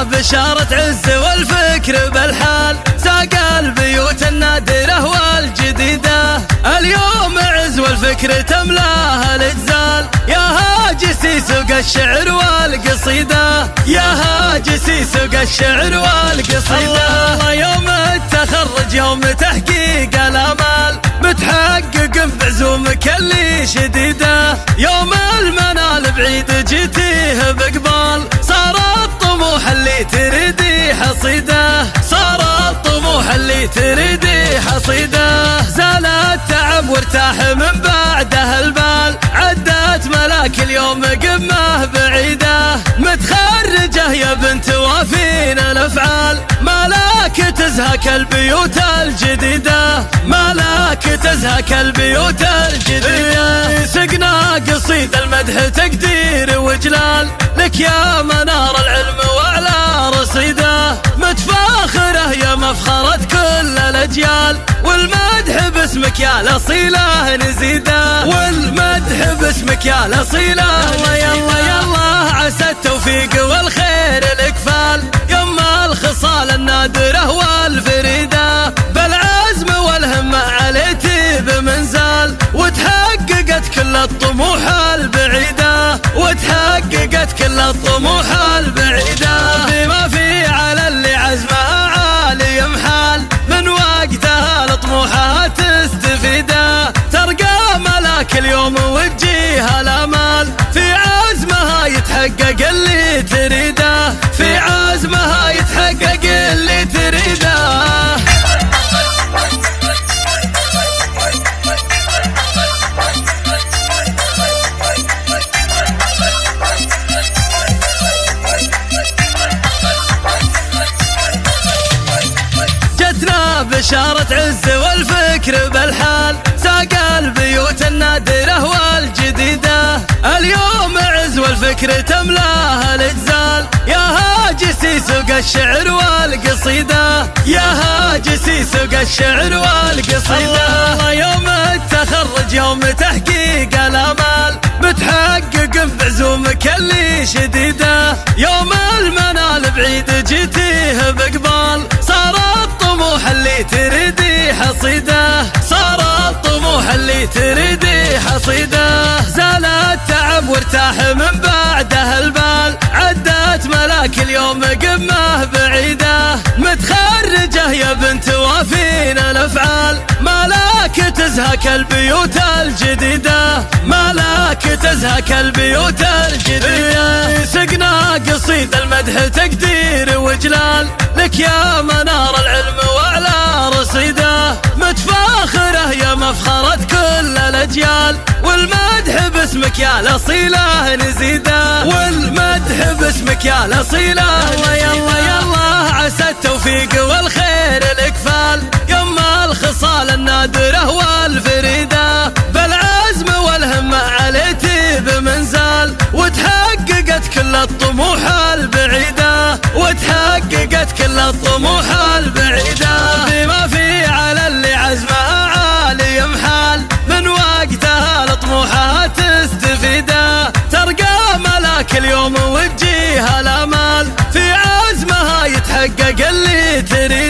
بشارة عز والفكر بالحال ساق البيوت النادرة والجديدة. اليوم عز والفكر تملاها الاجزال، يا هاجسي سوق الشعر والقصيدة، يا هاجسي سوق الشعر والقصيدة. الله يوم التخرج يوم تحقيق الامال، متحقق بعزومك اللي شديدة. يوم المنال بعيد جيتيه بقبال، صار الطموح اللي تريدي حصيده، صار الطموح اللي تريدي حصيده. زال التعب وارتاح من بعده البال، عدت ملاك اليوم قمه بعيده. متخرجه يا بنت وافين الافعال، ملاك تزهك البيوت الجديده، ملاك تزهك البيوت الجديده. سقنا قصيد المدح تقدير وجلال، لك يا منار العلم وعلى رصيده. متفاخره يا مفخرة كل الاجيال، والمدح باسمك يا الاصيله نزيده، والمدح باسمك يا الاصيله. يلا يلا يلا عسى التوفيق والخير الاكفال، يما الخصال النادره والفريده. بالعزم والهمه عليتي بمنزال، وتحققت كل الطموح البعيده، وتحققت كل الطموح البعيده. بما في على اللي عزمه عالي محال، من وقتها الطموحات تستفيده. ترقى ملاك اليوم وتجيها الامال، في عزمها يتحقق اللي تريده، في عزمها يتحقق اللي تريده. بشارة عز والفكر بالحال ساق البيوت النادرة والجديدة. اليوم عز والفكر تملاها الاجزال، يا هاجسي سوق الشعر والقصيدة، يا هاجسي سوق الشعر والقصيدة. الله يوم التخرج يوم تحقيق الامال، متحقق بعزومك اللي شديده. يوم المنال بعيد جيتيه بقبال، صار الطموح اللي تريدي حصيده، صار الطموح اللي تريدي حصيده. زال التعب وارتاح من بعده البال، عدت ملاك اليوم قمه بعيده. متخرجه يا بنت وافين الافعال، ملاك تزهك البيوت الجديده، ملاك تزهك البيوت الجديده. سقنا قصيد المدح تقدير وجلال، لك يا منار العلم وعلى رصيده. متفاخره يا مفخرة كل الاجيال، والمدح باسمك يا الاصيله نزيده، والمدح باسمك يا الاصيله. يلا يلا يلا عسى التوفيق والخير الاكفال، يما الخصال النادره والفريده. بالعزم والهمه عليتي بمنزال، وتحققت كل الطموح البعيده، وتحققت كل الطموح البعيده. بما في على اللي عزمه عالي محال، من وقتها الطموحات تستفيده. ترقى ملاك اليوم وتجيها الامال، في عزمها يتحقق اللي تريد.